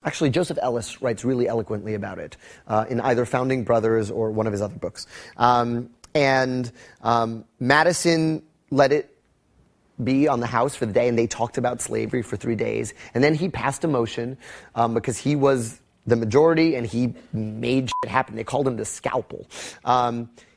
Actually, Joseph Ellis writes really eloquently about it in either Founding Brothers or one of his other books. Madison let it be on the House for the day, and they talked about slavery for 3 days. And then he passed a motion because he was the majority and he made shit happen. They called him the scalpel.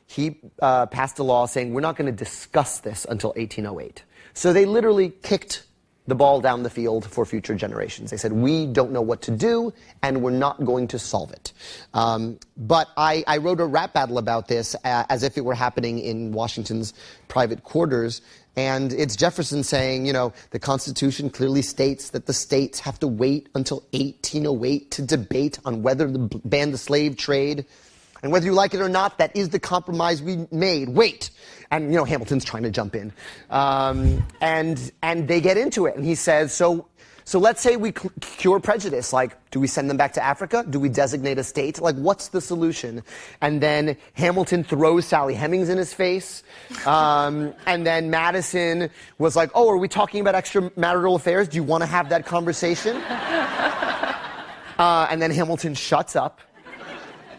He passed a law saying, we're not going to discuss this until 1808. So they literally kicked the ball down the field for future generations. They said, we don't know what to do, and we're not going to solve it. But I wrote a rap battle about this as if it were happening in Washington's private quarters. And it's Jefferson saying, you know, the Constitution clearly states that the states have to wait until 1808 to debate on whether to ban the slave trade. And whether you like it or not, that is the compromise we made. Wait. And, you know, Hamilton's trying to jump in. And they get into it. And he says, so let's say we cure prejudice. Like, do we send them back to Africa? Do we designate a state? Like, what's the solution? And then Hamilton throws Sally Hemings in his face. And then Madison was like, oh, are we talking about extramarital affairs? Do you want to have that conversation? And then Hamilton shuts up.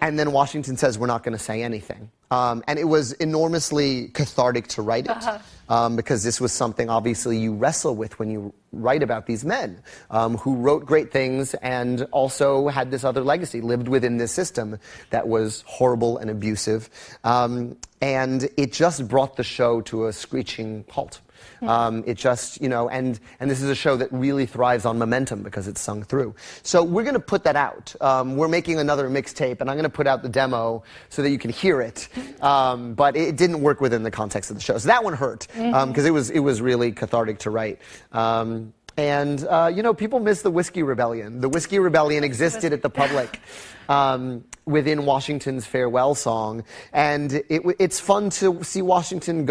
And then Washington says, we're not going to say anything. And it was enormously cathartic to write it, because this was something, obviously, you wrestle with when you write about these men who wrote great things and also had this other legacy, lived within this system that was horrible and abusive. And it just brought the show to a screeching halt. It just, you know, and this is a show that really thrives on momentum because it's sung through. So we're going to put that out. We're making another mixtape, and I'm going to put out the demo so that you can hear it. But it didn't work within the context of the show. So that one hurt because it was really cathartic to write. You know, people miss the Whiskey Rebellion. The Whiskey Rebellion existed at the public within Washington's farewell song. And it's fun to see Washington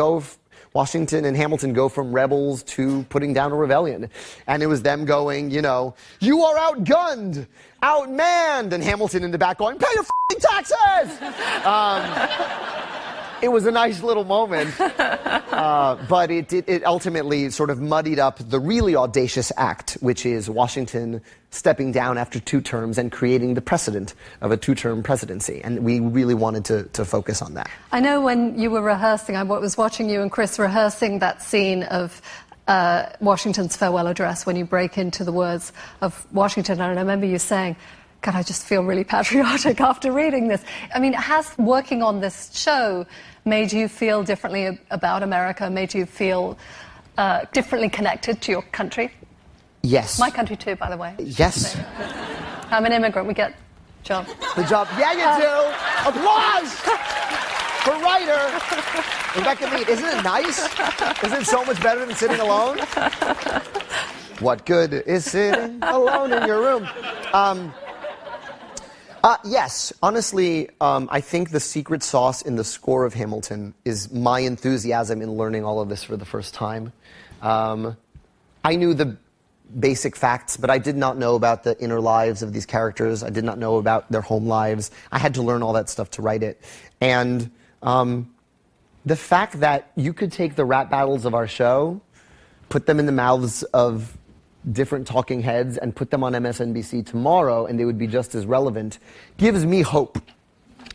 and Hamilton go from rebels to putting down a rebellion. And it was them going, you know, you are outgunned, outmanned, and Hamilton in the back going, pay your f***ing taxes! It was a nice little moment, but it ultimately sort of muddied up the really audacious act, which is Washington stepping down after 2 terms and creating the precedent of a 2-term presidency. And we really wanted to focus on that. I know when you were rehearsing, I was watching you and Chris rehearsing that scene of Washington's farewell address when you break into the words of Washington, and I remember you saying, God, I just feel really patriotic after reading this. I mean, has working on this show made you feel differently about America, made you feel differently connected to your country? Yes. My country too, by the way. Yes. So, I'm an immigrant, we get job. The job. Yeah, you do. Applause for writer Rebecca Mead. Isn't it nice? Isn't it so much better than sitting alone? What good is sitting alone in your room? Yes, honestly, I think the secret sauce in the score of Hamilton is my enthusiasm in learning all of this for the first time. I knew the basic facts, but I did not know about the inner lives of these characters. I did not know about their home lives. I had to learn all that stuff to write it. And the fact that you could take the rap battles of our show, put them in the mouths of different talking heads and put them on MSNBC tomorrow and they would be just as relevant, gives me hope.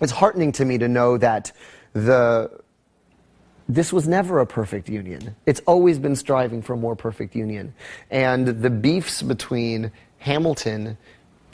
It's heartening to me to know that this was never a perfect union. It's always been striving for a more perfect union. And the beefs between Hamilton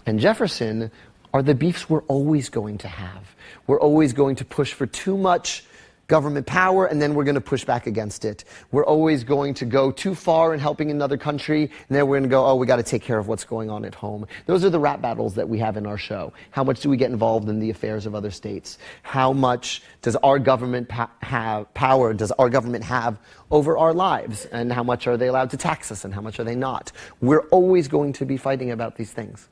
and Jefferson are the beefs we're always going to have. We're always going to push for too much government power, and then we're going to push back against it. We're always going to go too far in helping another country, and then we're going to go, oh, we got to take care of what's going on at home. Those are the rap battles that we have in our show. How much do we get involved in the affairs of other states? How much does our government power does our government have over our lives? And how much are they allowed to tax us, and how much are they not? We're always going to be fighting about these things.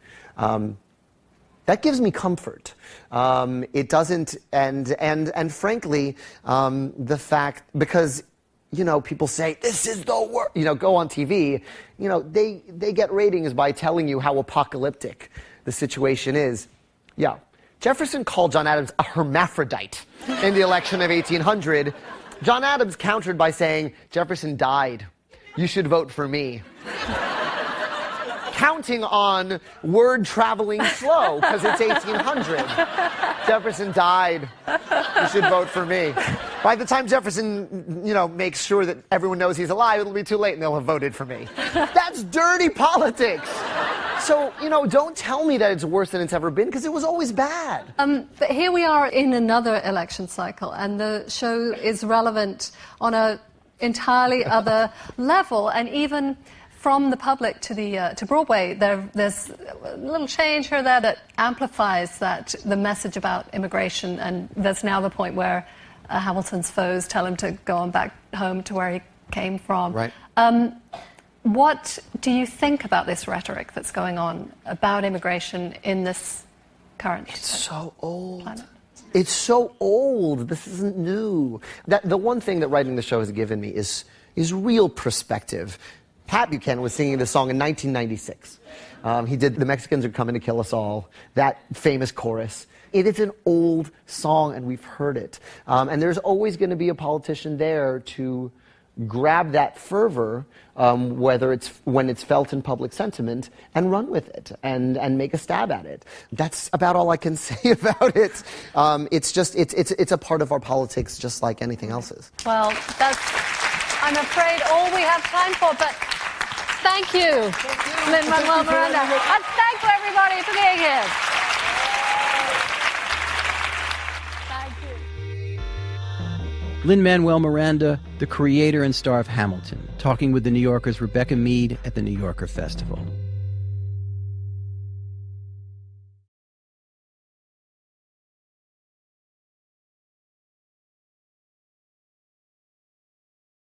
That gives me comfort. It doesn't, and frankly, the fact, because, you know, people say, this is the worst, you know, go on TV, you know, they get ratings by telling you how apocalyptic the situation is. Yeah. Jefferson called John Adams a hermaphrodite in the election of 1800. John Adams countered by saying, Jefferson died. You should vote for me. counting on word traveling slow because it's 1800. Jefferson died. You should vote for me. By the time Jefferson, makes sure that everyone knows he's alive, it'll be too late and they'll have voted for me. That's dirty politics. So, don't tell me that it's worse than it's ever been, because it was always bad. But here we are in another election cycle, and the show is relevant on a entirely other level, and even from the public to Broadway, there's a little change here there that amplifies the message about immigration, and there's now the point where Hamilton's foes tell him to go on back home to where he came from. Right. What do you think about this rhetoric that's going on about immigration in this current? It's so old. Planet? It's so old. This isn't new. The one thing that writing the show has given me is real perspective. Pat Buchanan was singing this song in 1996. He did "The Mexicans Are Coming to Kill Us All," that famous chorus. It is an old song, and we've heard it. And there's always going to be a politician there to grab that fervor, when it's felt in public sentiment, and run with it and make a stab at it. That's about all I can say about it. It's a part of our politics, just like anything else is. Well, that's, I'm afraid, all we have time for. But thank you, Lin-Manuel Miranda, and thank you everybody for being here. Lin-Manuel Miranda, the creator and star of Hamilton, talking with the New Yorker's Rebecca Mead at the New Yorker Festival.